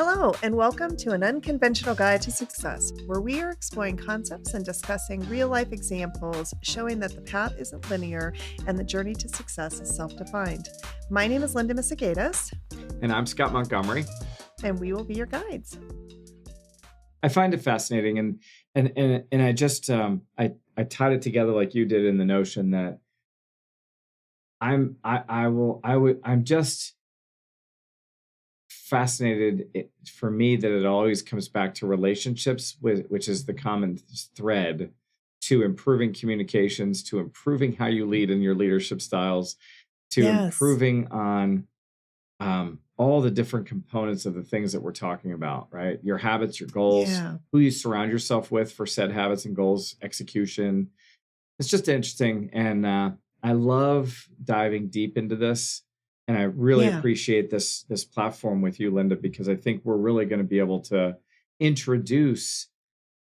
Hello, and welcome to an Unconventional Guide to Success, where we are exploring concepts and discussing real-life examples showing that the path isn't linear and the journey to success is self-defined. My name is Linda Misegadis. And I'm Scott Montgomery. And we will be your guides. I find it fascinating, and I just I tied it together like you did in the notion that I'm just fascinated for me that it always comes back to relationships, which is the common thread to improving communications, to improving how you lead in your leadership styles, to improving on all the different components of the things that we're talking about, right? Your habits, your goals, who you surround yourself with for said habits and goals, execution. It's just interesting. And I love diving deep into this. And I really appreciate this platform with you, Linda, because I think we're really going to be able to introduce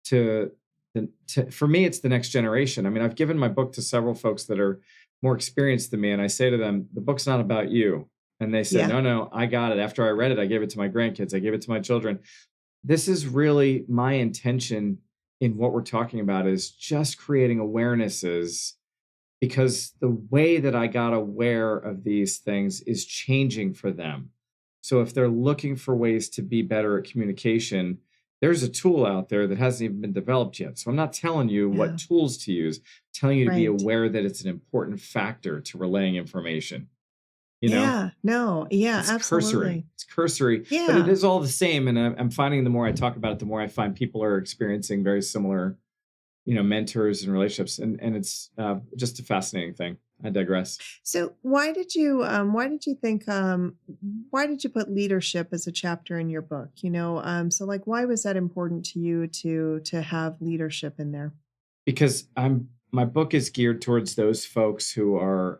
for me, it's the next generation. I mean, I've given my book to several folks that are more experienced than me. And I say to them, the book's not about you. And they said, no, I got it. After I read it, I gave it to my grandkids. I gave it to my children. This is really my intention in what we're talking about, is just creating awarenesses, because the way that I got aware of these things is changing for them. So if they're looking for ways to be better at communication, there's a tool out there that hasn't even been developed yet. So I'm not telling you what tools to use, I'm telling you to be aware that it's an important factor to relaying information. You know? It's absolutely. It's cursory, but it is all the same. And I'm finding the more I talk about it, the more I find people are experiencing very similar, mentors and relationships. And it's just a fascinating thing. I digress. So why did you put leadership as a chapter in your book? So like, why was that important to you to have leadership in there? Because my book is geared towards those folks who are,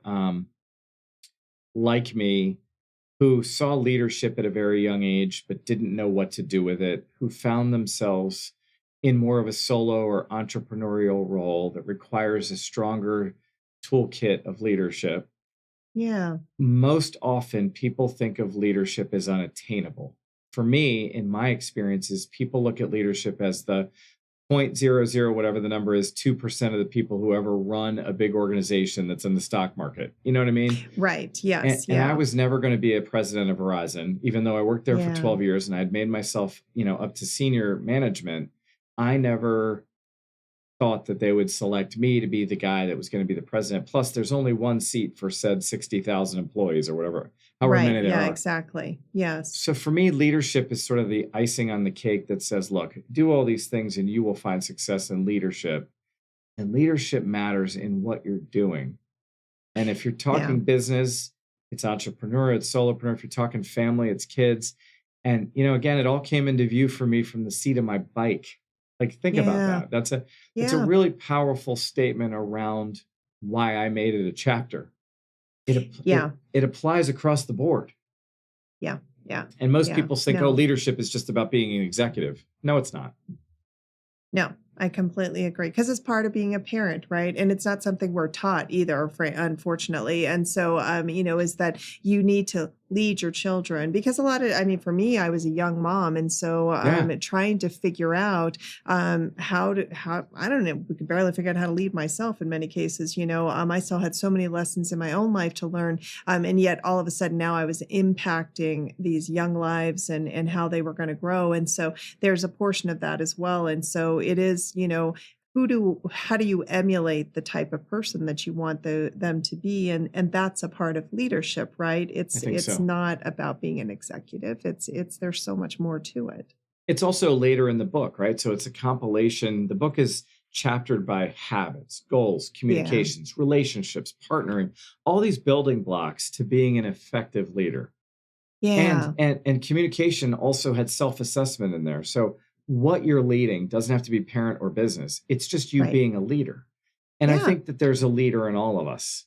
like me, who saw leadership at a very young age, but didn't know what to do with it, who found themselves in more of a solo or entrepreneurial role that requires a stronger toolkit of leadership. Yeah. Most often people think of leadership as unattainable. For me, in my experiences, people look at leadership as the 0.00, whatever the number is, 2% of the people who ever run a big organization that's in the stock market. You know what I mean? Right. Yes. And I was never going to be a president of Verizon, even though I worked there for 12 years and I'd made myself, up to senior management. I never thought that they would select me to be the guy that was going to be the president. Plus, there's only one seat for said 60,000 employees or whatever, however many there are. Yeah, exactly. Yes. So for me, leadership is sort of the icing on the cake that says, look, do all these things and you will find success in leadership. And leadership matters in what you're doing. And if you're talking business, it's entrepreneur, it's solopreneur. If you're talking family, it's kids. And, again, it all came into view for me from the seat of my bike. Like, think about that. It's a really powerful statement around why I made it a chapter. It applies across the board. Yeah. And most people think, leadership is just about being an executive. No, it's not. No, I completely agree, because it's part of being a parent, right? And it's not something we're taught either, unfortunately. And so, is that you need to lead your children, because for me, I was a young mom. And so trying to figure out how I don't know, we could barely figure out how to lead myself in many cases. I still had so many lessons in my own life to learn. And yet all of a sudden now I was impacting these young lives and how they were going to grow. And so there's a portion of that as well. And so it is, how do you emulate the type of person that you want them to be? And that's a part of leadership, right? It's not about being an executive. There's so much more to it. It's also later in the book, right? So it's a compilation. The book is chaptered by habits, goals, communications, relationships, partnering, all these building blocks to being an effective leader. Yeah. And communication also had self-assessment in there. So what you're leading doesn't have to be parent or business. It's just you being a leader. And I think that there's a leader in all of us.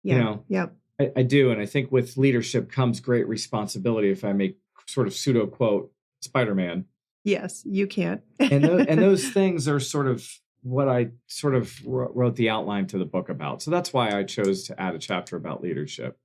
I do. And I think with leadership comes great responsibility, if I may sort of pseudo quote Spider-Man. Yes, you can. and those things are sort of what I sort of wrote the outline to the book about. So that's why I chose to add a chapter about leadership.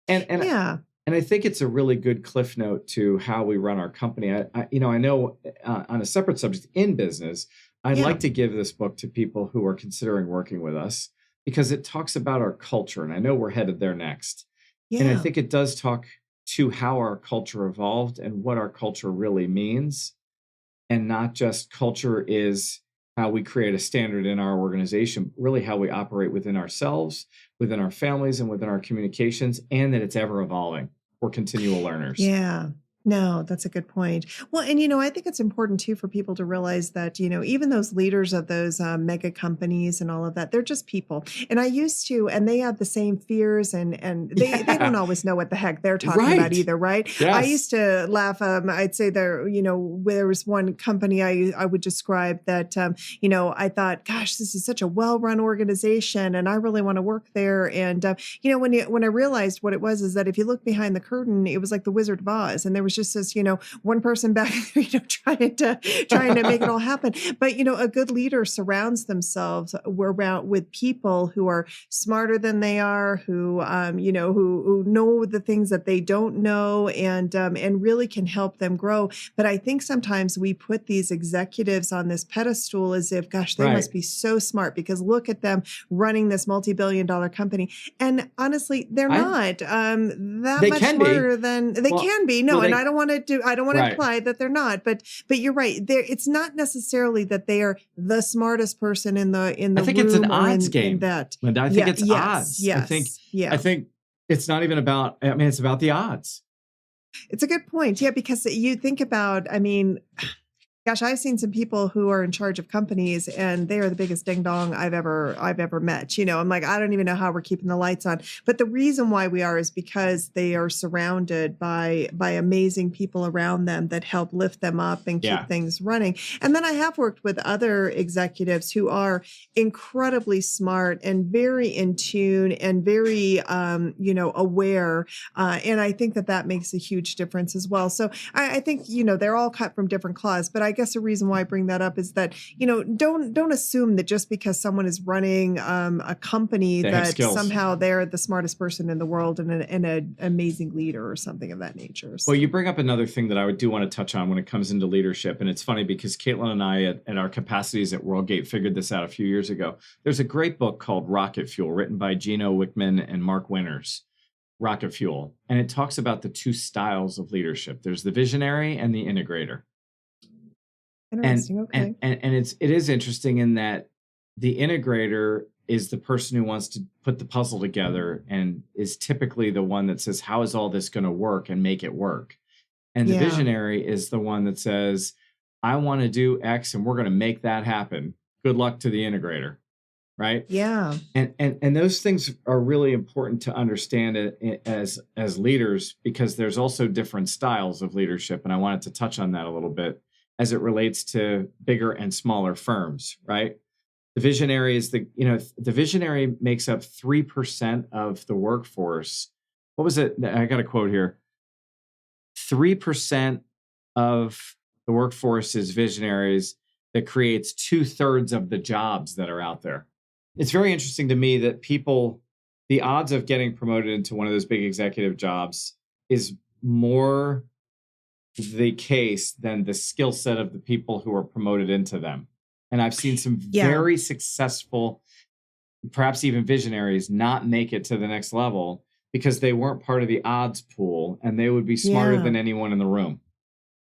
And And I think it's a really good cliff note to how we run our company. I know on a separate subject in business, I'd Yeah. like to give this book to people who are considering working with us because it talks about our culture. And I know we're headed there next. And I Yeah. think it does talk to how our culture evolved and what our culture really means. And not just culture is how we create a standard in our organization, really how we operate within ourselves, within our families, and within our communications, and that it's ever evolving. We're continual learners. Yeah. No, that's a good point. Well, and I think it's important too for people to realize that, even those leaders of those mega companies and all of that, they're just people. And I used to, and they have the same fears and they don't Yeah. always know what the heck they're talking about Right. either, right? I Yes. used to laugh. I'd say there was one company I would describe that, I thought, gosh, this is such a well-run organization and I really want to work there. And, when I realized what it was, is that if you look behind the curtain, it was like the Wizard of Oz. And there was just this, one person back there, trying to make it all happen. But, a good leader surrounds themselves with people who are smarter than they are, who, who know the things that they don't know and really can help them grow. But I think sometimes we put these executives on this pedestal as if, gosh, they Right. must be so smart because look at them running this multi-billion-dollar company. And honestly, they're not that They much can be. smarter than they Well, can be. No, well, and they- I don't want to Right. imply that they're not, but you're right. It's not necessarily that they are the smartest person in the I think it's an room or odds in game. that. Linda, I think it's Yes, odds. yes, I think it's not even about, it's about the odds. It's a good point. Yeah, because you think about, gosh, I've seen some people who are in charge of companies and they are the biggest ding dong I've ever met. I'm like, I don't even know how we're keeping the lights on. But the reason why we are is because they are surrounded by amazing people around them that help lift them up and keep things running. And then I have worked with other executives who are incredibly smart and very in tune and very aware. And I think that makes a huge difference as well. So I think, they're all cut from different cloths, but I guess the reason why I bring that up is that, don't assume that just because someone is running a company that somehow they're the smartest person in the world and an amazing leader or something of that nature. So. Well, you bring up another thing that I do want to touch on when it comes into leadership. And it's funny because Caitlin and I at our capacities at WorldGate figured this out a few years ago. There's a great book called Rocket Fuel written by Gino Wickman and Mark Winters, Rocket Fuel. And it talks about the two styles of leadership. There's the visionary and the integrator. Interesting. Okay. And it is interesting in that the integrator is the person who wants to put the puzzle together and is typically the one that says, how is all this going to work and make it work? And the visionary is the one that says, I want to do X and we're going to make that happen. Good luck to the integrator. Right. Yeah. And those things are really important to understand as leaders, because there's also different styles of leadership. And I wanted to touch on that a little bit as it relates to bigger and smaller firms, right? The visionary is the visionary makes up 3% of the workforce. What was it? I got a quote here. 3% of the workforce is visionaries. That creates 2/3 of the jobs that are out there. It's very interesting to me that the odds of getting promoted into one of those big executive jobs is more the case than the skill set of the people who are promoted into them. And I've seen some very successful, perhaps even visionaries, not make it to the next level because they weren't part of the odds pool and they would be smarter than anyone in the room.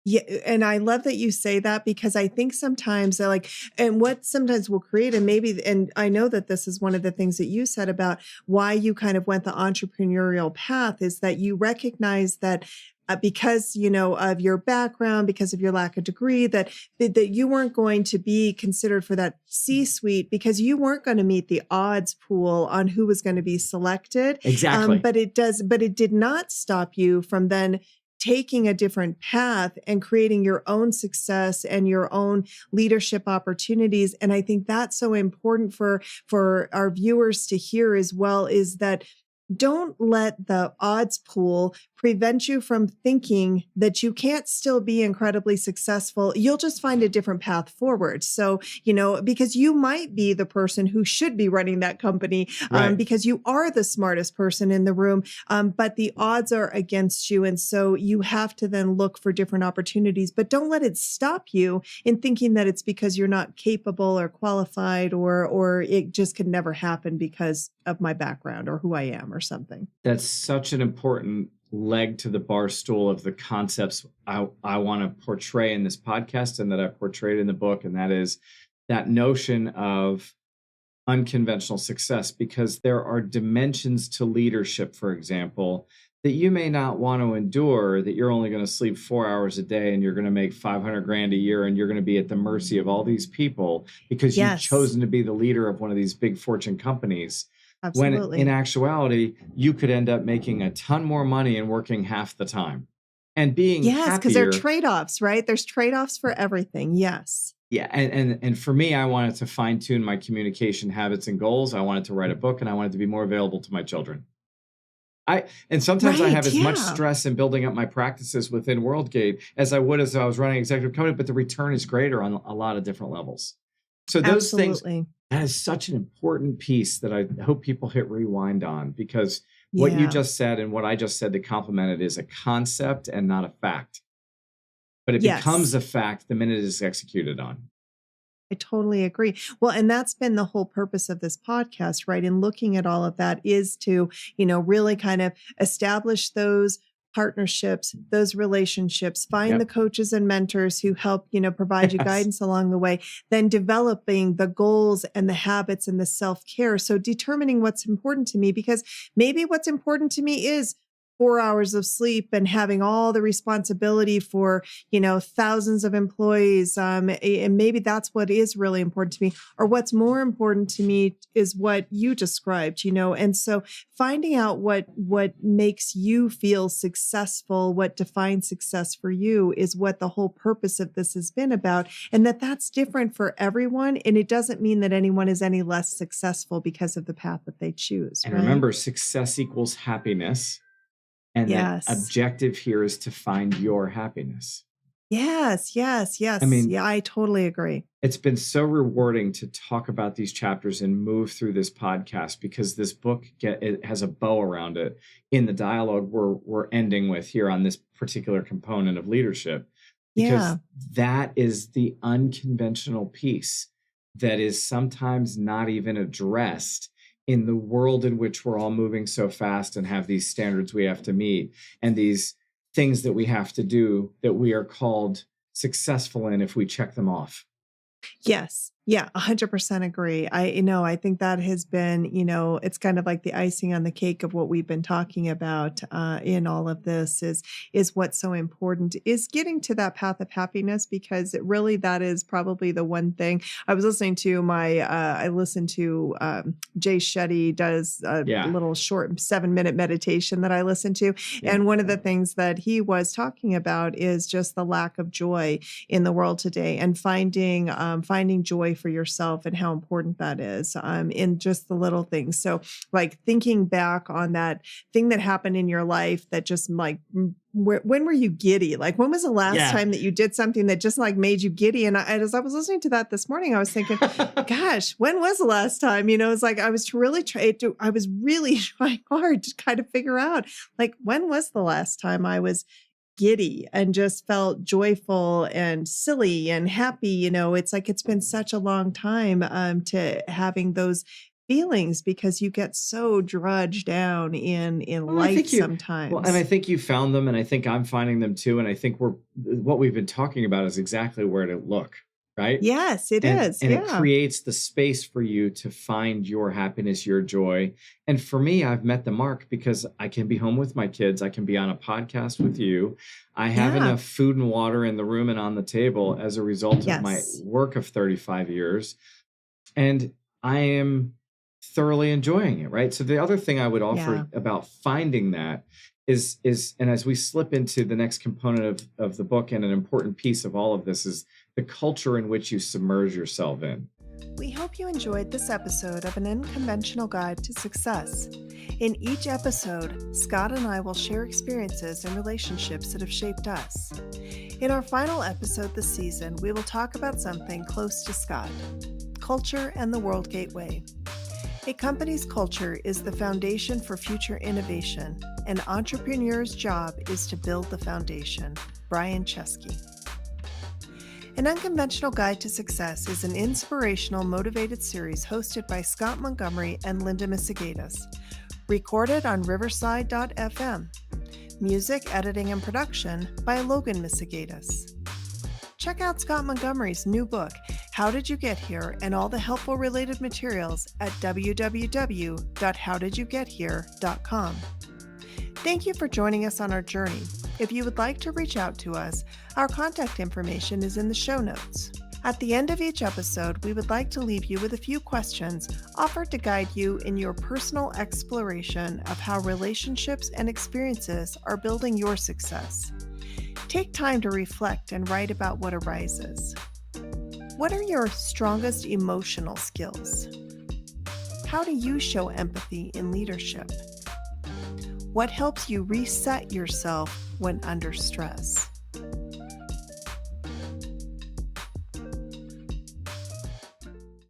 Yeah, and I love that you say that because I think sometimes and what sometimes will create and I know that this is one of the things that you said about why you kind of went the entrepreneurial path is that you recognize that because, of your background, because of your lack of degree, that you weren't going to be considered for that C-suite because you weren't going to meet the odds pool on who was going to be selected. Exactly. But it did not stop you from then taking a different path and creating your own success and your own leadership opportunities. And I think that's so important for our viewers to hear as well, is that don't let the odds pool prevent you from thinking that you can't still be incredibly successful. You'll just find a different path forward. So, because you might be the person who should be running that company, Right. because you are the smartest person in the room, but the odds are against you. And so you have to then look for different opportunities, but don't let it stop you in thinking that it's because you're not capable or qualified, or it just could never happen because of my background or who I am or something. That's such an important leg to the bar stool of the concepts I want to portray in this podcast and that I portrayed in the book. And that is that notion of unconventional success, because there are dimensions to leadership, for example, that you may not want to endure, that you're only going to sleep 4 hours a day and you're going to make 500 grand a year and you're going to be at the mercy of all these people because you've Yes, chosen to be the leader of one of these big fortune companies. When in absolutely. actuality, you could end up making a ton more money and working half the time and being Yes, because there are happier. trade-offs, right? There's trade-offs for everything. Yes. Yeah. And for me, I wanted to fine tune my communication habits and goals. I wanted to write a book and I wanted to be more available to my children. And sometimes I have Right. as much Yeah, stress in building up my practices within WorldGate as I would as I was running executive company, but the return is greater on a lot of different levels. So those things, absolutely. that is such an important piece that I hope people hit rewind on, because what you Yeah. just said and what I just said to complement it is a concept and not a fact. But it becomes Yes. a fact the minute it is executed on. I totally agree. Well, and that's been the whole purpose of this podcast, right? In looking at all of that is to, really kind of establish those partnerships, those relationships, find the Yep. coaches and mentors who help, provide you Yes. guidance along the way, then developing the goals and the habits and the self-care. So determining what's important to me, because maybe what's important to me is 4 hours of sleep and having all the responsibility for thousands of employees, and maybe that's what is really important to me, or what's more important to me is what you described, and so finding out what makes you feel successful, what defines success for you, is what the whole purpose of this has been about, and that's different for everyone, and it doesn't mean that anyone is any less successful because of the path that they choose, And right? remember, success equals happiness. And the Yes. objective here is to find your happiness. Yes, yes, I yes. mean, Yeah, I totally agree. it's been so rewarding to talk about these chapters and move through this podcast, because this book it has a bow around it in the dialogue we're ending with here on this particular component of leadership, because Yeah. that is the unconventional piece that is sometimes not even addressed in the world in which we're all moving so fast and have these standards we have to meet and these things that we have to do that we are called successful in if we check them off. Yes. Yeah, 100% agree. I think that has been, it's kind of like the icing on the cake of what we've been talking about in all of this is what's so important is getting to that path of happiness, because that is probably the one thing. I was listening to I listened to Jay Shetty does a Yeah. little short 7-minute meditation that I listened to. Yeah. And one of the things that he was talking about is just the lack of joy in the world today, and finding joy for yourself and how important that is in just the little things. So like thinking back on that thing that happened in your life that just like, when were you giddy? Like, when was the last Yeah. time that you did something that just like made you giddy? And as I was listening to that this morning, I was thinking, gosh, when was the last time? It's like I was really trying hard to kind of figure out, like, when was the last time I was giddy and just felt joyful and silly and happy. It's like it's been such a long time to having those feelings, because you get so drudged down in Well, I life think you well, and I sometimes. think you found them, and I think I'm finding them too. And I think what we've been talking about is exactly where to look, right? Yes, it and is. and it Yeah. creates the space for you to find your happiness, your joy. And for me, I've met the mark because I can be home with my kids, I can be on a podcast with you, I have Yeah. enough food and water in the room and on the table as a result of my Yes. work of 35 years, and I am thoroughly enjoying it, right? So the other thing I would Yeah. offer about finding that is and as we slip into the next component of the book, and an important piece of all of this is the culture in which you submerge yourself in. We hope you enjoyed this episode of An Unconventional Guide to Success. In each episode, Scott and I will share experiences and relationships that have shaped us. In our final episode this season, we will talk about something close to Scott: culture and the World Gateway. A company's culture is the foundation for future innovation. An entrepreneur's job is to build the foundation. Brian Chesky. An Unconventional Guide to Success is an inspirational, motivated series hosted by Scott Montgomery and Linda Misegadis. Recorded on Riverside.fm. Music, editing, and production by Logan Misegadis. Check out Scott Montgomery's new book, How Did You Get Here, and all the helpful related materials at www.howdidyougethere.com. Thank you for joining us on our journey. If you would like to reach out to us, our contact information is in the show notes. At the end of each episode, we would like to leave you with a few questions offered to guide you in your personal exploration of how relationships and experiences are building your success. Take time to reflect and write about what arises. What are your strongest emotional skills? How do you show empathy in leadership? What helps you reset yourself when under stress?